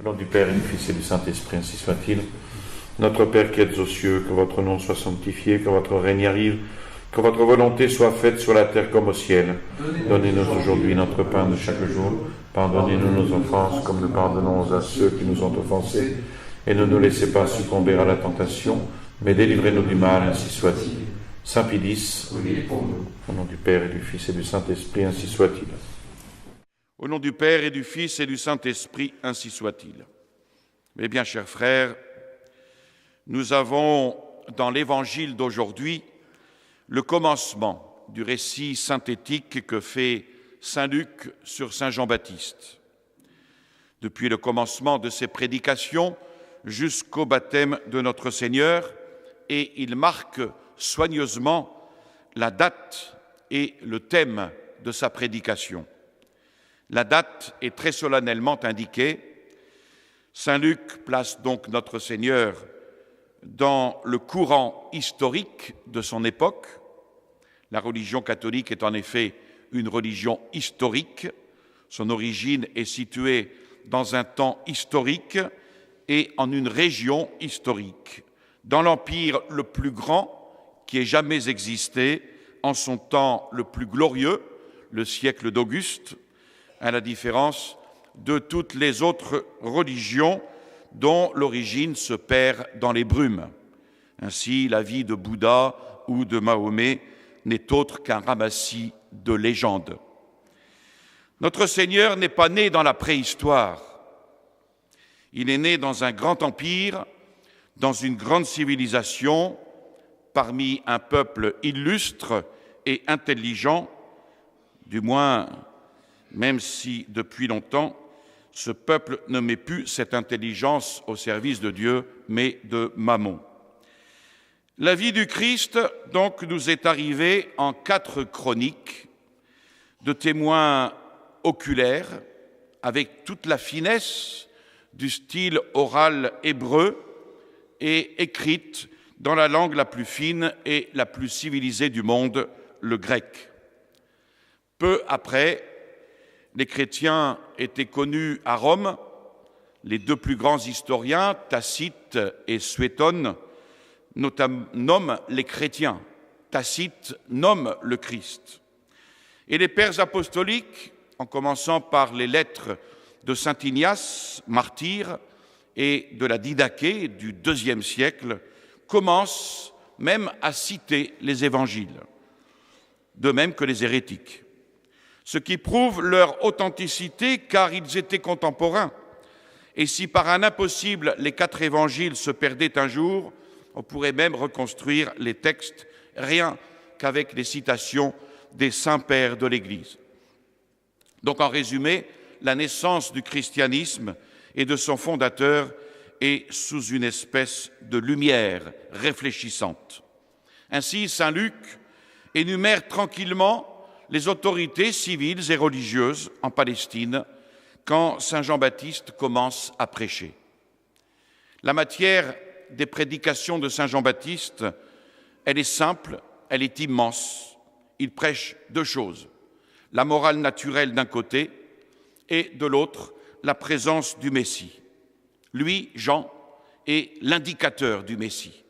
Au nom du Père et du Fils et du Saint-Esprit, ainsi soit-il. Notre Père qui êtes aux cieux, que votre nom soit sanctifié, que votre règne arrive, que votre volonté soit faite sur la terre comme au ciel. Donnez-nous aujourd'hui notre pain de chaque jour. Pardonnez-nous nos offenses, comme nous pardonnons à ceux qui nous ont offensés. Et ne nous laissez pas succomber à la tentation, mais délivrez-nous du mal, ainsi soit-il. Saint Pilice, au nom du Père et du Fils et du Saint-Esprit, ainsi soit-il. Au nom du Père et du Fils et du Saint-Esprit, ainsi soit-il. Mes bien chers frères, nous avons dans l'Évangile d'aujourd'hui le commencement du récit synthétique que fait saint Luc sur saint Jean-Baptiste. Depuis le commencement de ses prédications jusqu'au baptême de notre Seigneur, et il marque soigneusement la date et le thème de sa prédication. La date est très solennellement indiquée. Saint Luc place donc notre Seigneur dans le courant historique de son époque. La religion catholique est en effet une religion historique. Son origine est située dans un temps historique et en une région historique, dans l'empire le plus grand qui ait jamais existé, en son temps le plus glorieux, le siècle d'Auguste, à la différence de toutes les autres religions dont l'origine se perd dans les brumes. Ainsi, la vie de Bouddha ou de Mahomet n'est autre qu'un ramassis de légendes. Notre Seigneur n'est pas né dans la préhistoire. Il est né dans un grand empire, dans une grande civilisation, parmi un peuple illustre et intelligent, du moins, même si depuis longtemps, ce peuple ne met plus cette intelligence au service de Dieu, mais de Mammon. La vie du Christ, donc, nous est arrivée en 4 chroniques de témoins oculaires, avec toute la finesse du style oral hébreu et écrite dans la langue la plus fine et la plus civilisée du monde, le grec. Peu après, les chrétiens étaient connus à Rome. Les 2 plus grands historiens, Tacite et Suétone, nomment les chrétiens. Tacite nomme le Christ. Et les pères apostoliques, en commençant par les lettres de saint Ignace, martyr, et de la Didaché du IIe siècle, commencent même à citer les évangiles, de même que les hérétiques. Ce qui prouve leur authenticité, car ils étaient contemporains. Et si par un impossible les 4 évangiles se perdaient un jour, on pourrait même reconstruire les textes rien qu'avec les citations des saints pères de l'Église. Donc en résumé, la naissance du christianisme et de son fondateur est sous une espèce de lumière réfléchissante. Ainsi, saint Luc énumère tranquillement les autorités civiles et religieuses en Palestine quand saint Jean-Baptiste commence à prêcher. La matière des prédications de saint Jean-Baptiste, elle est simple, elle est immense. Il prêche 2 choses, la morale naturelle d'un côté et de l'autre, la présence du Messie. Lui, Jean, est l'indicateur du Messie.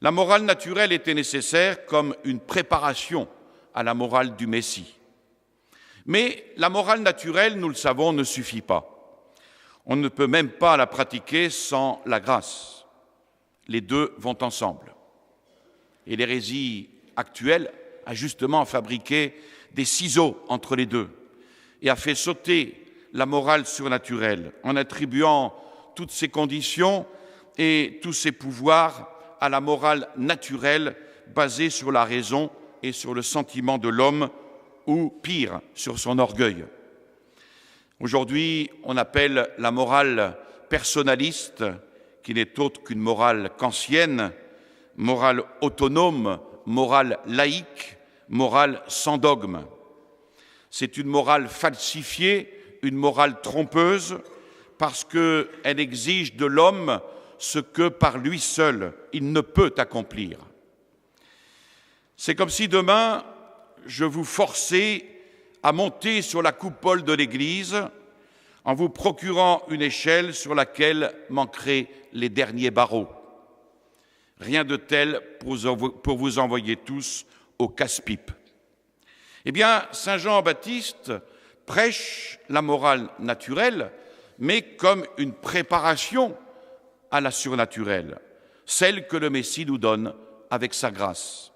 La morale naturelle était nécessaire comme une préparation à la morale du Messie. Mais la morale naturelle, nous le savons, ne suffit pas. On ne peut même pas la pratiquer sans la grâce. Les 2 vont ensemble. Et l'hérésie actuelle a justement fabriqué des ciseaux entre les 2 et a fait sauter la morale surnaturelle en attribuant toutes ses conditions et tous ses pouvoirs à la morale naturelle basée sur la raison et sur le sentiment de l'homme, ou pire, sur son orgueil. Aujourd'hui, on appelle la morale personnaliste, qui n'est autre qu'une morale kantienne, morale autonome, morale laïque, morale sans dogme. C'est une morale falsifiée, une morale trompeuse, parce qu'elle exige de l'homme ce que par lui seul il ne peut accomplir. C'est comme si demain, je vous forçais à monter sur la coupole de l'Église en vous procurant une échelle sur laquelle manqueraient les derniers barreaux. Rien de tel pour vous envoyer tous au casse-pipe. Eh bien, Saint Jean-Baptiste prêche la morale naturelle, mais comme une préparation à la surnaturelle, celle que le Messie nous donne avec sa grâce.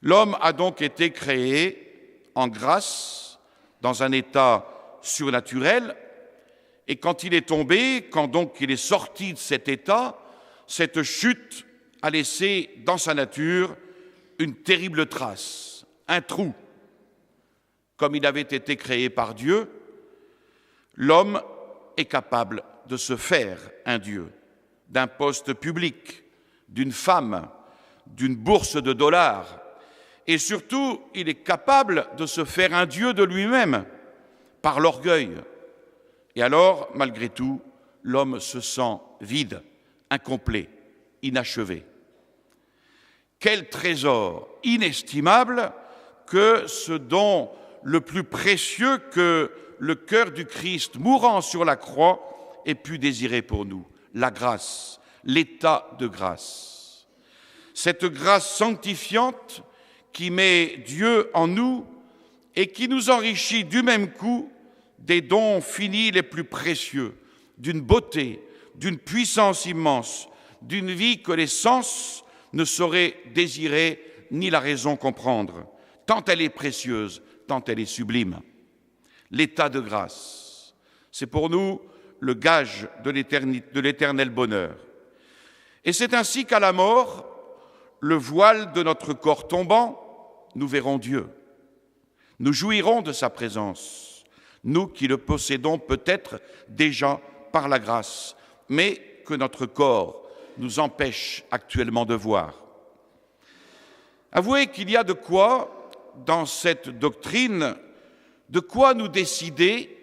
L'homme a donc été créé en grâce, dans un état surnaturel, et quand il est tombé, quand donc il est sorti de cet état, cette chute a laissé dans sa nature une terrible trace, un trou. Comme il avait été créé par Dieu, l'homme est capable de se faire un Dieu, d'un poste public, d'une femme, d'une bourse de dollars, et surtout, il est capable de se faire un Dieu de lui-même, par l'orgueil. Et alors, malgré tout, l'homme se sent vide, incomplet, inachevé. Quel trésor inestimable que ce don le plus précieux que le cœur du Christ, mourant sur la croix, ait pu désirer pour nous, la grâce, l'état de grâce. Cette grâce sanctifiante qui met Dieu en nous et qui nous enrichit du même coup des dons finis les plus précieux, d'une beauté, d'une puissance immense, d'une vie que les sens ne sauraient désirer ni la raison comprendre, tant elle est précieuse, tant elle est sublime. L'état de grâce, c'est pour nous le gage de l'éternel bonheur. Et c'est ainsi qu'à la mort, le voile de notre corps tombant, nous verrons Dieu. Nous jouirons de sa présence, nous qui le possédons peut-être déjà par la grâce, mais que notre corps nous empêche actuellement de voir. Avouez qu'il y a de quoi, dans cette doctrine, de quoi nous décider,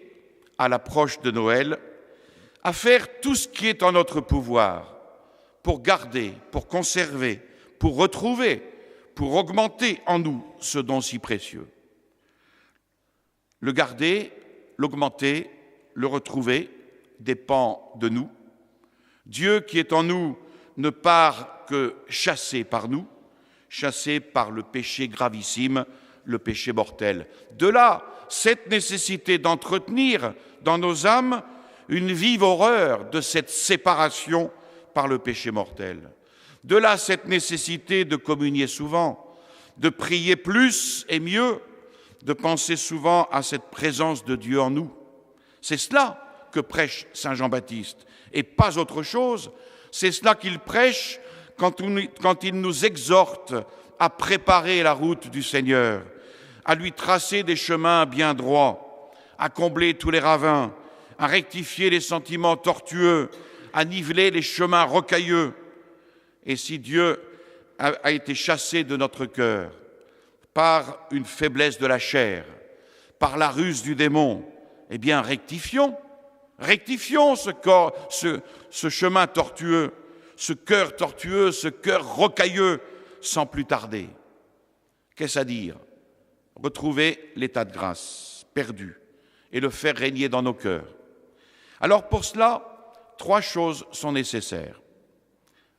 à l'approche de Noël, à faire tout ce qui est en notre pouvoir pour garder, pour conserver, pour retrouver, pour augmenter en nous ce don si précieux. Le garder, l'augmenter, le retrouver dépend de nous. Dieu qui est en nous ne part que chassé par nous, chassé par le péché gravissime, le péché mortel. De là, cette nécessité d'entretenir dans nos âmes une vive horreur de cette séparation par le péché mortel. De là, cette nécessité de communier souvent, de prier plus et mieux, de penser souvent à cette présence de Dieu en nous. C'est cela que prêche Saint Jean-Baptiste, et pas autre chose. C'est cela qu'il prêche quand il nous exhorte à préparer la route du Seigneur, à lui tracer des chemins bien droits, à combler tous les ravins, à rectifier les sentiments tortueux, à niveler les chemins rocailleux. Et si Dieu a été chassé de notre cœur par une faiblesse de la chair, par la ruse du démon, eh bien rectifions ce chemin tortueux, ce cœur tortueux, ce cœur rocailleux, sans plus tarder. Qu'est-ce à dire? Retrouver l'état de grâce perdu et le faire régner dans nos cœurs. Alors pour cela, 3 choses sont nécessaires.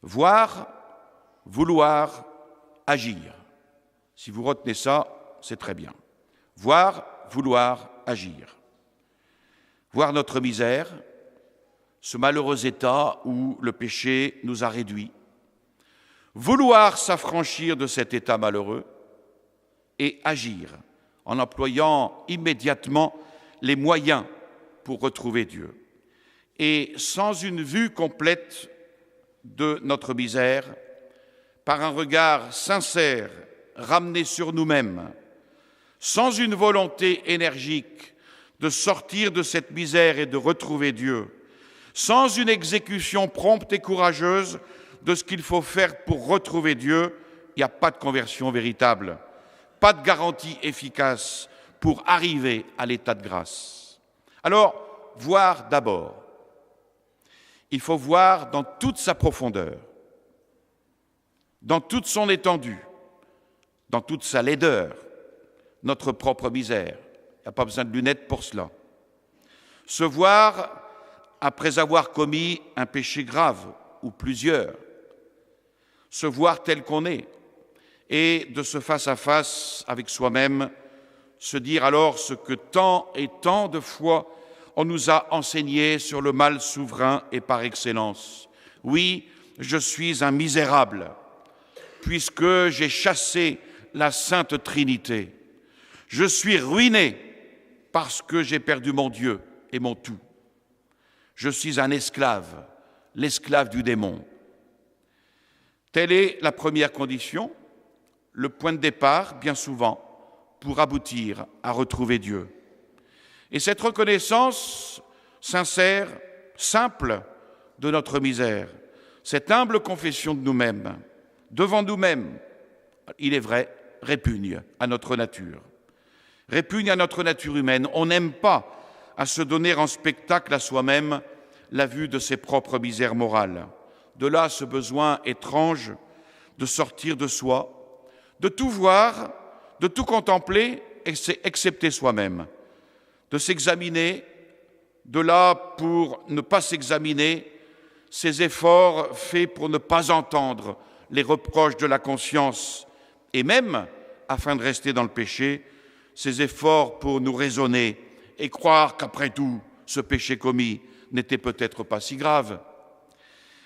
Voir, vouloir, agir. Si vous retenez ça, c'est très bien. Voir, vouloir, agir. Voir notre misère, ce malheureux état où le péché nous a réduits. Vouloir s'affranchir de cet état malheureux et agir en employant immédiatement les moyens pour retrouver Dieu. Et sans une vue complète de notre misère, par un regard sincère ramené sur nous-mêmes, sans une volonté énergique de sortir de cette misère et de retrouver Dieu, sans une exécution prompte et courageuse de ce qu'il faut faire pour retrouver Dieu, il n'y a pas de conversion véritable, pas de garantie efficace pour arriver à l'état de grâce. Alors, voir d'abord. Il faut voir dans toute sa profondeur, dans toute son étendue, dans toute sa laideur, notre propre misère. Il n'y a pas besoin de lunettes pour cela. Se voir après avoir commis un péché grave ou plusieurs. Se voir tel qu'on est et de ce face à face avec soi-même, se dire alors ce que tant et tant de fois on nous a enseigné sur le mal souverain et par excellence. Oui, je suis un misérable, puisque j'ai chassé la Sainte Trinité. Je suis ruiné parce que j'ai perdu mon Dieu et mon tout. Je suis un esclave, l'esclave du démon. Telle est la première condition, le point de départ, bien souvent, pour aboutir à retrouver Dieu. Et cette reconnaissance sincère, simple de notre misère, cette humble confession de nous-mêmes, devant nous-mêmes, il est vrai, répugne à notre nature. Répugne à notre nature humaine. On n'aime pas à se donner en spectacle à soi-même la vue de ses propres misères morales. De là ce besoin étrange de sortir de soi, de tout voir, de tout contempler, excepté soi-même, de s'examiner, de là pour ne pas s'examiner, ces efforts faits pour ne pas entendre les reproches de la conscience, et même, afin de rester dans le péché, ces efforts pour nous raisonner et croire qu'après tout, ce péché commis n'était peut-être pas si grave.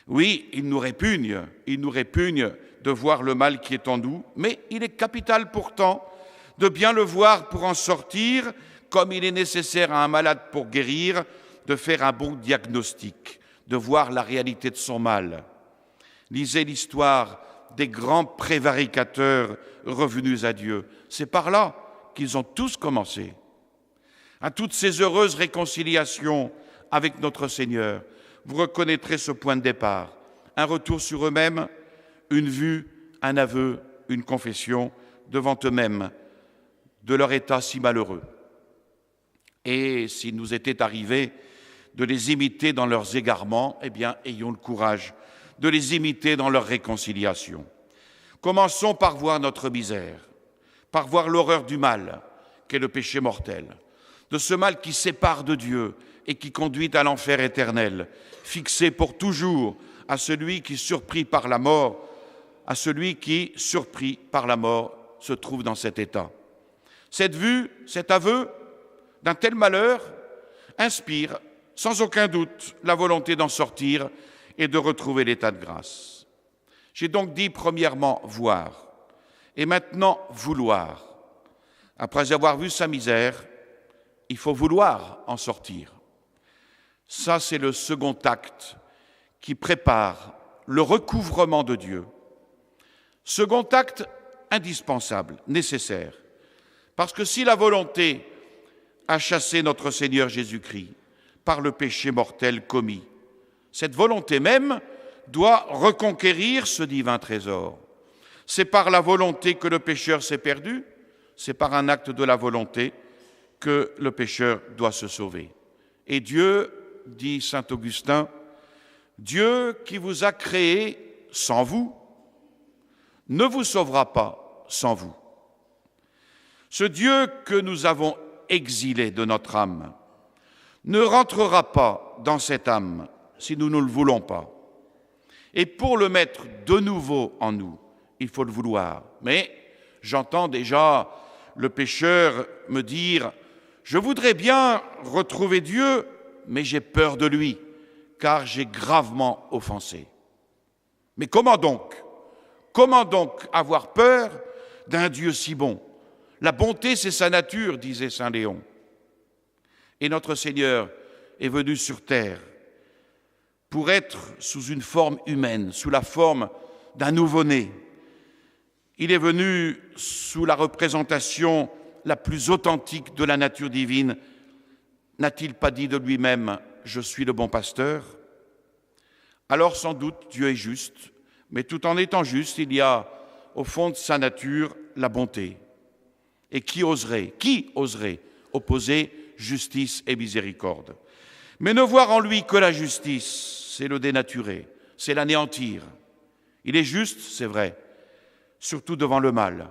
Oui, il nous répugne de voir le mal qui est en nous, mais il est capital pourtant de bien le voir pour en sortir, comme il est nécessaire à un malade pour guérir, de faire un bon diagnostic, de voir la réalité de son mal. Lisez l'histoire des grands prévaricateurs revenus à Dieu. C'est par là qu'ils ont tous commencé. À toutes ces heureuses réconciliations avec notre Seigneur, vous reconnaîtrez ce point de départ, un retour sur eux-mêmes, une vue, un aveu, une confession devant eux-mêmes de leur état si malheureux. Et s'il nous était arrivé de les imiter dans leurs égarements, eh bien, ayons le courage de les imiter dans leur réconciliation. Commençons par voir notre misère, par voir l'horreur du mal, qu'est le péché mortel, de ce mal qui sépare de Dieu et qui conduit à l'enfer éternel, fixé pour toujours à celui qui, surpris par la mort, se trouve dans cet état. Cette vue, cet aveu d'un tel malheur inspire sans aucun doute la volonté d'en sortir et de retrouver l'état de grâce. J'ai donc dit premièrement voir et maintenant vouloir. Après avoir vu sa misère, il faut vouloir en sortir. Ça, c'est le second acte qui prépare le recouvrement de Dieu. Second acte indispensable, nécessaire, parce que si la volonté a chassé notre Seigneur Jésus-Christ par le péché mortel commis, cette volonté même doit reconquérir ce divin trésor. C'est par la volonté que le pécheur s'est perdu, c'est par un acte de la volonté que le pécheur doit se sauver. Et Dieu, dit saint Augustin, Dieu qui vous a créé sans vous, ne vous sauvera pas sans vous. Ce Dieu que nous avons exilé de notre âme ne rentrera pas dans cette âme si nous ne le voulons pas. Et pour le mettre de nouveau en nous, il faut le vouloir. Mais j'entends déjà le pécheur me dire « Je voudrais bien retrouver Dieu, mais j'ai peur de lui, car j'ai gravement offensé. » Mais comment donc avoir peur d'un Dieu si bon? La bonté, c'est sa nature, disait saint Léon. Et notre Seigneur est venu sur terre pour être sous une forme humaine, sous la forme d'un nouveau-né. Il est venu sous la représentation la plus authentique de la nature divine. N'a-t-il pas dit de lui-même « Je suis le bon pasteur » ? Alors sans doute Dieu est juste, mais tout en étant juste, il y a au fond de sa nature la bonté. Et qui oserait opposer justice et miséricorde? Mais ne voir en lui que la justice, c'est le dénaturer, c'est l'anéantir. Il est juste, c'est vrai, surtout devant le mal.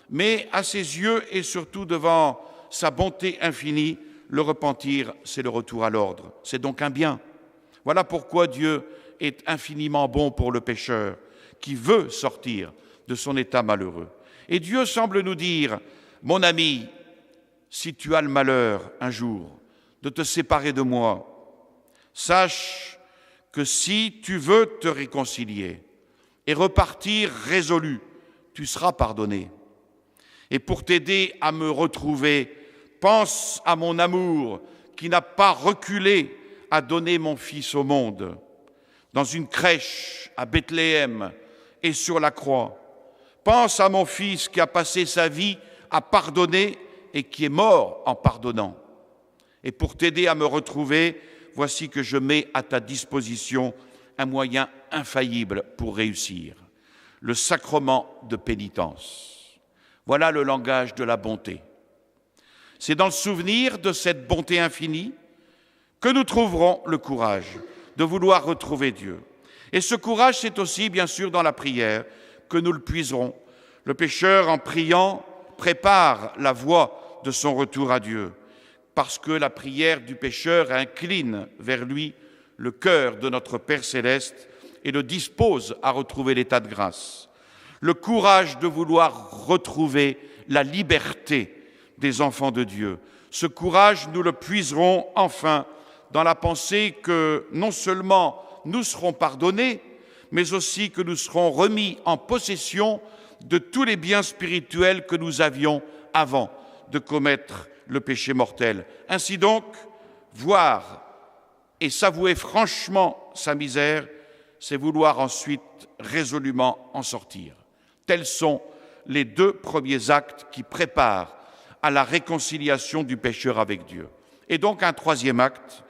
Mais à ses yeux et surtout devant sa bonté infinie, le repentir, c'est le retour à l'ordre. C'est donc un bien. Voilà pourquoi Dieu est infiniment bon pour le pécheur qui veut sortir de son état malheureux. Et Dieu semble nous dire, mon ami, si tu as le malheur un jour de te séparer de moi, sache que si tu veux te réconcilier et repartir résolu, tu seras pardonné. Et pour t'aider à me retrouver, pense à mon amour qui n'a pas reculé à donner mon fils au monde, dans une crèche à Bethléem et sur la croix. Pense à mon fils qui a passé sa vie à pardonner et qui est mort en pardonnant. Et pour t'aider à me retrouver, voici que je mets à ta disposition un moyen infaillible pour réussir, le sacrement de pénitence. Voilà le langage de la bonté. C'est dans le souvenir de cette bonté infinie que nous trouverons le courage de vouloir retrouver Dieu. Et ce courage, c'est aussi, bien sûr, dans la prière que nous le puiserons. Le pécheur, en priant, prépare la voie de son retour à Dieu, parce que la prière du pécheur incline vers lui le cœur de notre Père céleste et le dispose à retrouver l'état de grâce. Le courage de vouloir retrouver la liberté des enfants de Dieu. Ce courage, nous le puiserons enfin dans la pensée que non seulement nous serons pardonnés, mais aussi que nous serons remis en possession de tous les biens spirituels que nous avions avant de commettre le péché mortel. Ainsi donc, voir et s'avouer franchement sa misère, c'est vouloir ensuite résolument en sortir. Tels sont les deux premiers actes qui préparent à la réconciliation du pécheur avec Dieu. Et donc un troisième acte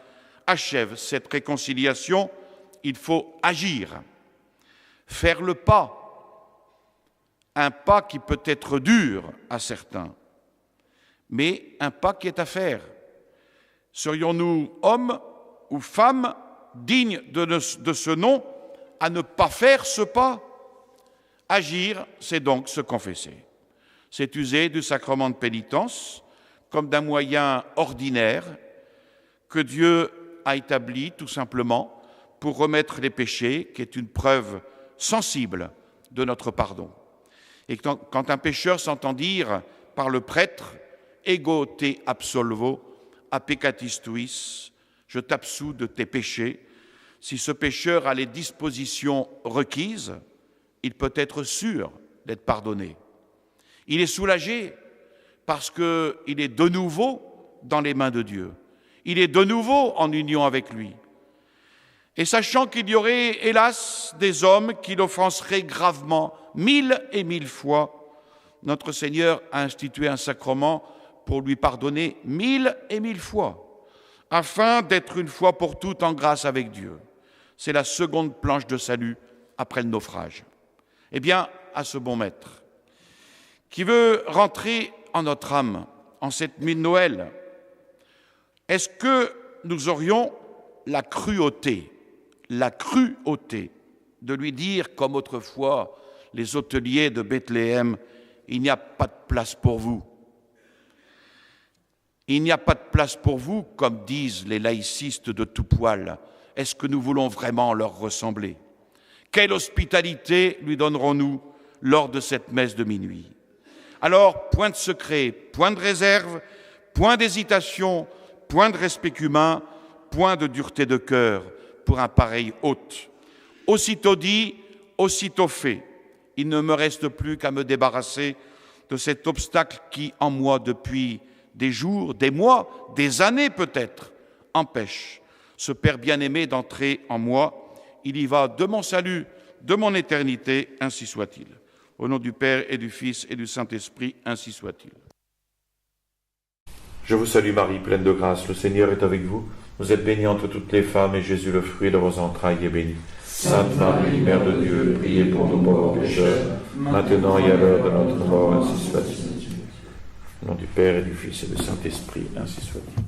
achève cette réconciliation. Il faut agir, faire le pas, un pas qui peut être dur à certains, mais un pas qui est à faire. Serions-nous hommes ou femmes dignes de ce nom à ne pas faire ce pas? Agir, c'est donc se confesser. C'est user du sacrement de pénitence comme d'un moyen ordinaire que Dieu a établi tout simplement pour remettre les péchés, qui est une preuve sensible de notre pardon. Et quand un pécheur s'entend dire par le prêtre « Ego te absolvo, a peccatis tuis », je t'absous de tes péchés, si ce pécheur a les dispositions requises, il peut être sûr d'être pardonné. Il est soulagé parce qu'il est de nouveau dans les mains de Dieu. Il est de nouveau en union avec lui. Et sachant qu'il y aurait, hélas, des hommes qui l'offenseraient gravement 1000 et 1000 fois, notre Seigneur a institué un sacrement pour lui pardonner 1000 et 1000 fois, afin d'être une fois pour toutes en grâce avec Dieu. C'est la seconde planche de salut après le naufrage. Eh bien, à ce bon maître, qui veut rentrer en notre âme en cette nuit de Noël, est-ce que nous aurions la cruauté de lui dire, comme autrefois les hôteliers de Bethléem, il n'y a pas de place pour vous. Il n'y a pas de place pour vous, comme disent les laïcistes de tout poil. Est-ce que nous voulons vraiment leur ressembler? Quelle hospitalité lui donnerons-nous lors de cette messe de minuit? Alors, point de secret, point de réserve, point d'hésitation, point de respect humain, point de dureté de cœur pour un pareil hôte. Aussitôt dit, aussitôt fait. Il ne me reste plus qu'à me débarrasser de cet obstacle qui, en moi, depuis des jours, des mois, des années peut-être, empêche ce Père bien-aimé d'entrer en moi. Il y va de mon salut, de mon éternité, ainsi soit-il. Au nom du Père et du Fils et du Saint-Esprit, ainsi soit-il. Je vous salue Marie, pleine de grâce, le Seigneur est avec vous. Vous êtes bénie entre toutes les femmes, et Jésus, le fruit de vos entrailles, est béni. Sainte Marie, Mère de Dieu, priez pour nous pauvres pécheurs, maintenant et à l'heure de notre mort, ainsi soit-il. Au nom du Père et du Fils et du Saint-Esprit, ainsi soit-il.